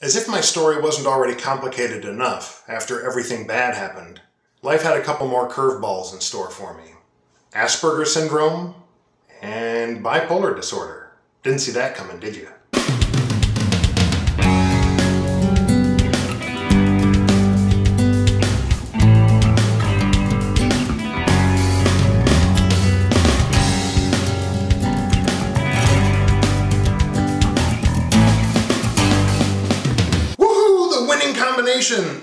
As if my story wasn't already complicated enough after everything bad happened, life had a couple more curveballs in store for me. Asperger syndrome and bipolar disorder. Didn't see that coming, did you?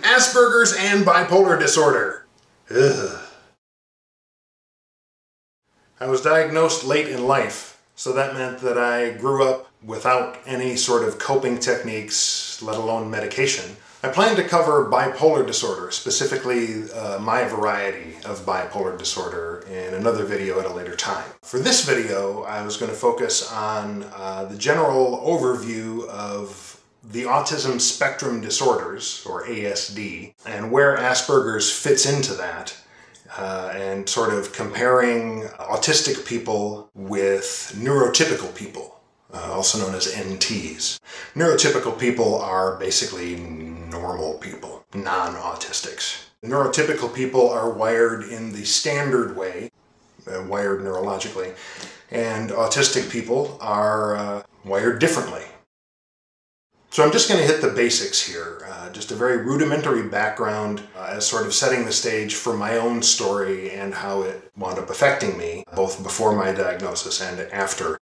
Asperger's and bipolar disorder. Ugh. I was diagnosed late in life, so that meant that I grew up without any sort of coping techniques, let alone medication. I plan to cover bipolar disorder, specifically my variety of bipolar disorder, in another video at a later time. For this video, I was going to focus on the general overview of the Autism Spectrum Disorders, or ASD, and where Asperger's fits into that, and sort of comparing autistic people with neurotypical people, also known as NTs. Neurotypical people are basically normal people, non-autistics. Neurotypical people are wired in the standard way, wired neurologically, and autistic people are wired differently. So I'm just going to hit the basics here, just a very rudimentary background as sort of setting the stage for my own story and how it wound up affecting me, both before my diagnosis and after.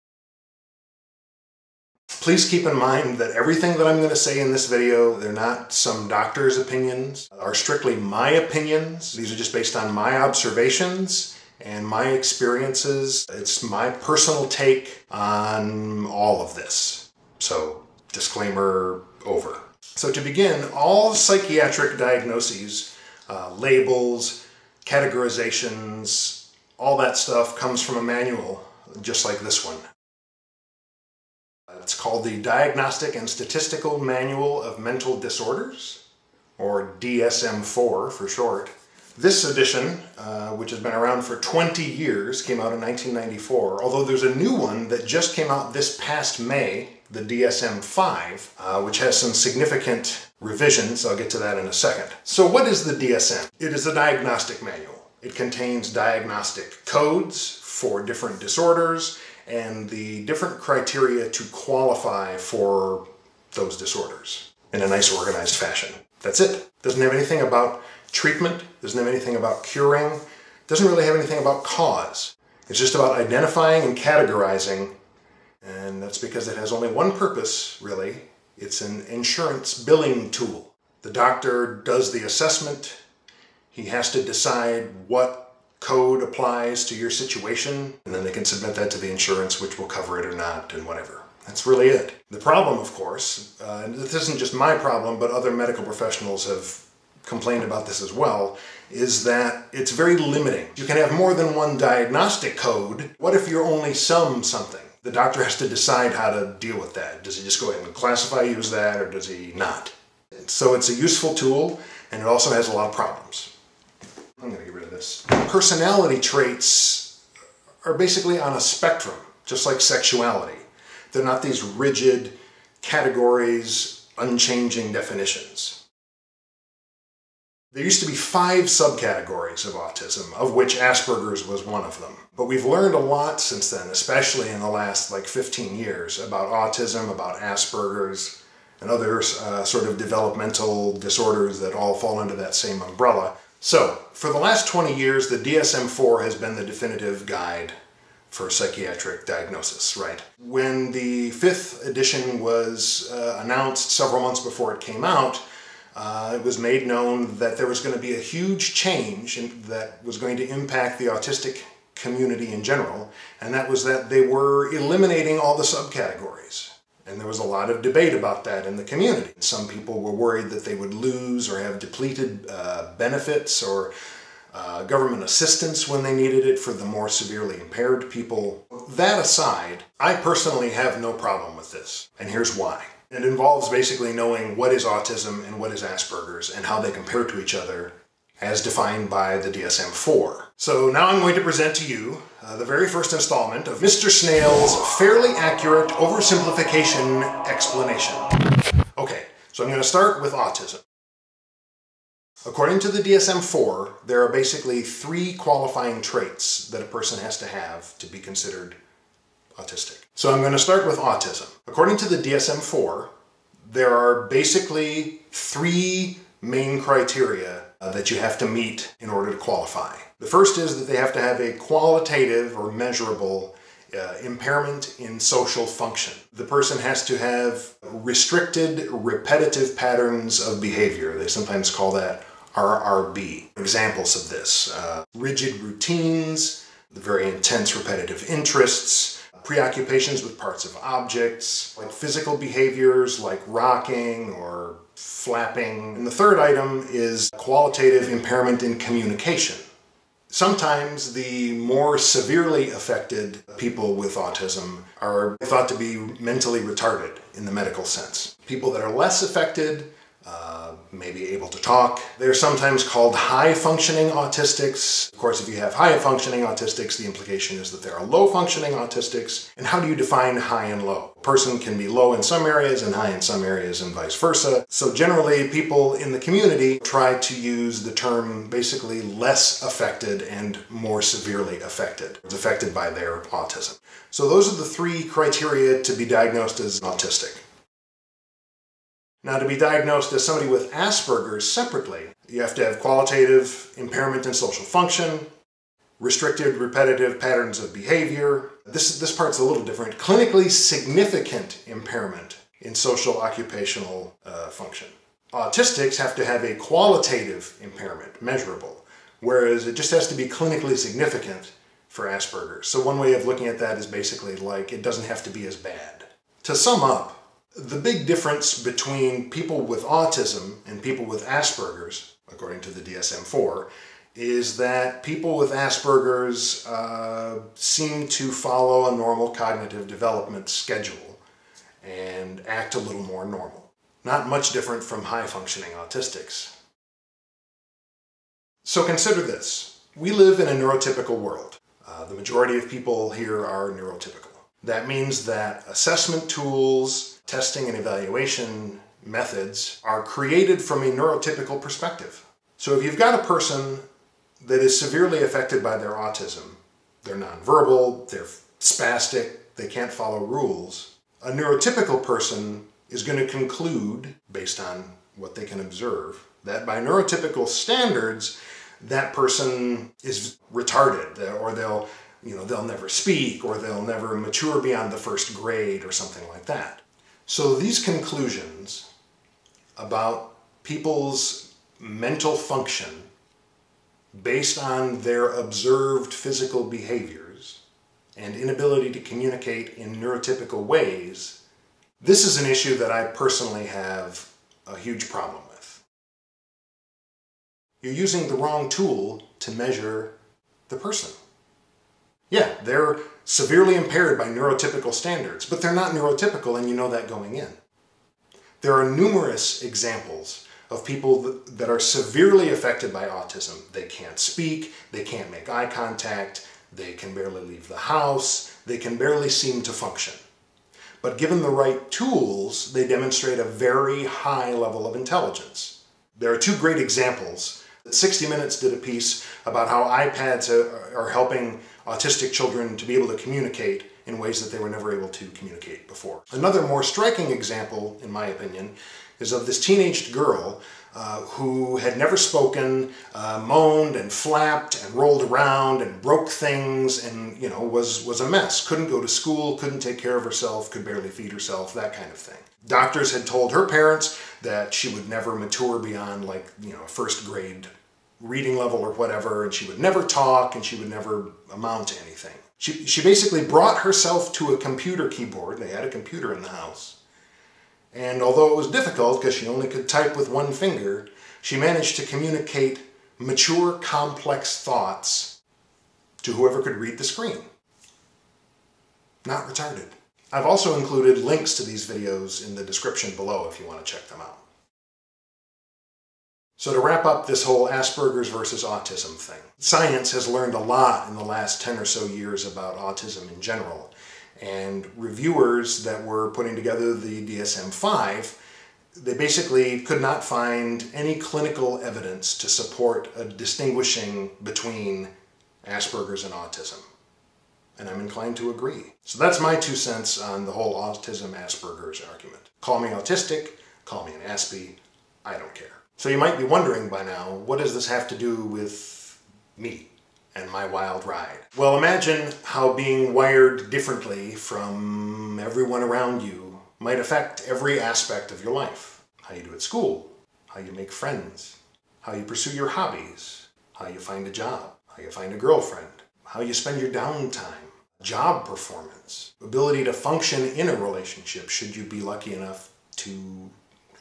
Please keep in mind that everything that I'm going to say in this video, they're not some doctor's opinions, are strictly my opinions. These are just based on my observations and my experiences. It's my personal take on all of this. So, disclaimer over. So to begin, all psychiatric diagnoses, labels, categorizations, all that stuff comes from a manual just like this one. It's called the Diagnostic and Statistical Manual of Mental Disorders, or DSM-4 for short. This edition, which has been around for 20 years, came out in 1994, although there's a new one that just came out this past May, the DSM-5, which has some significant revisions. I'll get to that in a second. So what is the DSM? It is a diagnostic manual. It contains diagnostic codes for different disorders and the different criteria to qualify for those disorders in a nice organized fashion. That's it. Doesn't have anything about treatment, doesn't have anything about curing, doesn't really have anything about cause. It's just about identifying and categorizing, and that's because it has only one purpose, really. It's an insurance billing tool. The doctor does the assessment, he has to decide what code applies to your situation, and then they can submit that to the insurance, which will cover it or not, and whatever. That's really it. The problem, of course, and this isn't just my problem, but other medical professionals have complained about this as well, is that it's very limiting. You can have more than one diagnostic code. What if you're only something? The doctor has to decide how to deal with that. Does he just go ahead and classify you as that, or does he not? So it's a useful tool, and it also has a lot of problems. I'm going to get rid of this. Personality traits are basically on a spectrum, just like sexuality. They're not these rigid categories, unchanging definitions. There used to be 5 subcategories of autism, of which Asperger's was one of them. But we've learned a lot since then, especially in the last 15 years, about autism, about Asperger's, and other sort of developmental disorders that all fall under that same umbrella. So, for the last 20 years, the DSM-4 has been the definitive guide for psychiatric diagnosis, right? When the 5th edition was announced several months before it came out, it was made known that there was going to be a huge change that was going to impact the autistic community in general, and that was that they were eliminating all the subcategories. And there was a lot of debate about that in the community. Some people were worried that they would lose or have depleted benefits or government assistance when they needed it for the more severely impaired people. That aside, I personally have no problem with this, and here's why. It involves basically knowing what is autism and what is Asperger's and how they compare to each other as defined by the DSM-4. So now I'm going to present to you the very first installment of Mr. Snayl's fairly accurate oversimplification explanation. Okay, So I'm going to start with autism. According to the DSM-4, there are basically 3 qualifying traits that a person has to have to be considered autistic. So I'm going to start with autism. According to the DSM-4, there are basically 3 main criteria that you have to meet in order to qualify. The first is that they have to have a qualitative or measurable impairment in social function. The person has to have restricted, repetitive patterns of behavior. They sometimes call that RRB. Examples of this: rigid routines, very intense repetitive interests, preoccupations with parts of objects, like physical behaviors like rocking or flapping. And the third item is qualitative impairment in communication. Sometimes the more severely affected people with autism are thought to be mentally retarded in the medical sense. People that are less affected may be able to talk. They're sometimes called high-functioning autistics. Of course, if you have high-functioning autistics, the implication is that there are low-functioning autistics. And how do you define high and low? A person can be low in some areas and high in some areas and vice versa. So generally, people in the community try to use the term basically less affected and more severely affected. It's affected by their autism. So those are the 3 criteria to be diagnosed as autistic. Now, to be diagnosed as somebody with Asperger's separately, you have to have qualitative impairment in social function, restricted repetitive patterns of behavior. This part's a little different. Clinically significant impairment in social occupational function. Autistics have to have a qualitative impairment, measurable, whereas it just has to be clinically significant for Asperger's. So one way of looking at that is basically like it doesn't have to be as bad. To sum up, the big difference between people with autism and people with Asperger's, according to the DSM-4, is that people with Asperger's seem to follow a normal cognitive development schedule and act a little more normal. Not much different from high-functioning autistics. So consider this. We live in a neurotypical world. The majority of people here are neurotypical. That means that assessment tools, testing and evaluation methods are created from a neurotypical perspective. So if you've got a person that is severely affected by their autism, they're nonverbal, they're spastic, they can't follow rules, a neurotypical person is going to conclude, based on what they can observe, that by neurotypical standards, that person is retarded, or they'll never speak, or they'll never mature beyond the 1st grade, or something like that. So these conclusions about people's mental function based on their observed physical behaviors and inability to communicate in neurotypical ways, this is an issue that I personally have a huge problem with. You're using the wrong tool to measure the person. Yeah, they're severely impaired by neurotypical standards, but they're not neurotypical, and you know that going in. There are numerous examples of people that are severely affected by autism. They can't speak, they can't make eye contact, they can barely leave the house, they can barely seem to function. But given the right tools, they demonstrate a very high level of intelligence. There are 2 great examples. 60 Minutes did a piece about how iPads are helping autistic children to be able to communicate in ways that they were never able to communicate before. Another more striking example, in my opinion, is of this teenaged girl who had never spoken, moaned and flapped and rolled around and broke things and, was a mess. Couldn't go to school, couldn't take care of herself, could barely feed herself, that kind of thing. Doctors had told her parents that she would never mature beyond 1st grade reading level or whatever, and she would never talk and she would never amount to anything. She basically brought herself to a computer keyboard. They had a computer in the house. And although it was difficult because she only could type with 1 finger, she managed to communicate mature, complex thoughts to whoever could read the screen. Not retarded. I've also included links to these videos in the description below if you want to check them out. So to wrap up this whole Asperger's versus autism thing, science has learned a lot in the last 10 or so years about autism in general, and reviewers that were putting together the DSM-5 they basically could not find any clinical evidence to support a distinguishing between Asperger's and autism. And I'm inclined to agree. So that's my 2 cents on the whole autism-Asperger's argument. Call me autistic, call me an Aspie, I don't care. So you might be wondering by now, what does this have to do with me and my wild ride? Well, imagine how being wired differently from everyone around you might affect every aspect of your life. How you do at school, how you make friends, how you pursue your hobbies, how you find a job, how you find a girlfriend, how you spend your downtime, job performance, ability to function in a relationship should you be lucky enough to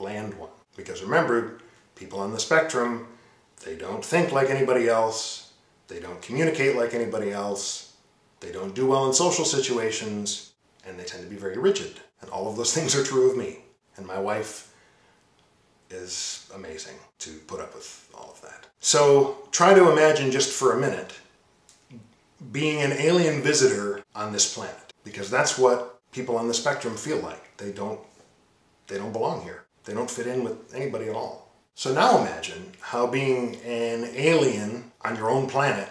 land one. Because remember, people on the spectrum, they don't think like anybody else, they don't communicate like anybody else, they don't do well in social situations, and they tend to be very rigid. And all of those things are true of me. And my wife is amazing to put up with all of that. So try to imagine just for a minute being an alien visitor on this planet, because that's what people on the spectrum feel like. They don't belong here. They don't fit in with anybody at all. So now imagine how being an alien on your own planet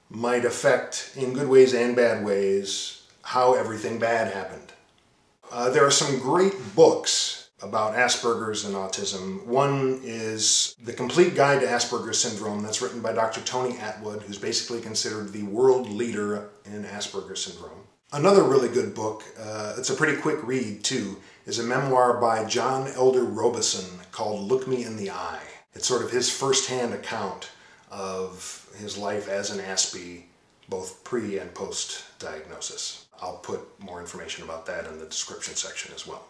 might affect, in good ways and bad ways, how everything bad happened. There are some great books about Asperger's and autism. One is The Complete Guide to Asperger's Syndrome, that's written by Dr. Tony Attwood, who's basically considered the world leader in Asperger's syndrome. Another really good book, it's a pretty quick read too, is a memoir by John Elder Robeson called Look Me in the Eye. It's sort of his first-hand account of his life as an Aspie, both pre- and post-diagnosis. I'll put more information about that in the description section as well.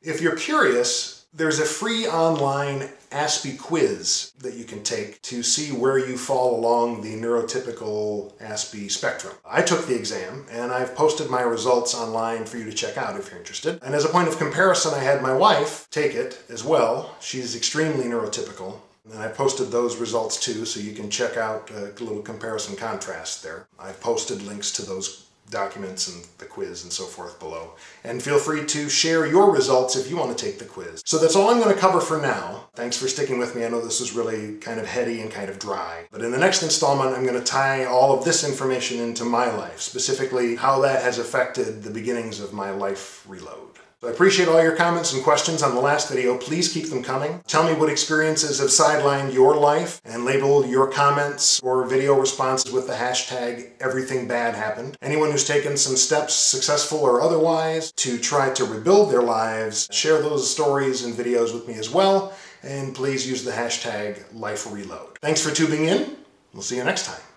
If you're curious, there's a free online Aspie-Quiz that you can take to see where you fall along the neurotypical Aspie spectrum. I took the exam, and I've posted my results online for you to check out if you're interested. And as a point of comparison, I had my wife take it as well. She's extremely neurotypical. And I posted those results too, so you can check out a little comparison contrast there. I've posted links to those documents and the quiz and so forth below. And feel free to share your results if you want to take the quiz. So that's all I'm going to cover for now. Thanks for sticking with me. I know this was really kind of heady and kind of dry. But in the next installment, I'm going to tie all of this information into my life, specifically how that has affected the beginnings of my life reload. So I appreciate all your comments and questions on the last video. Please keep them coming. Tell me what experiences have sidelined your life and label your comments or video responses with the hashtag #EverythingBadHappened. Anyone who's taken some steps, successful or otherwise, to try to rebuild their lives, share those stories and videos with me as well. And please use the hashtag #LifeReload. Thanks for tuning in. We'll see you next time.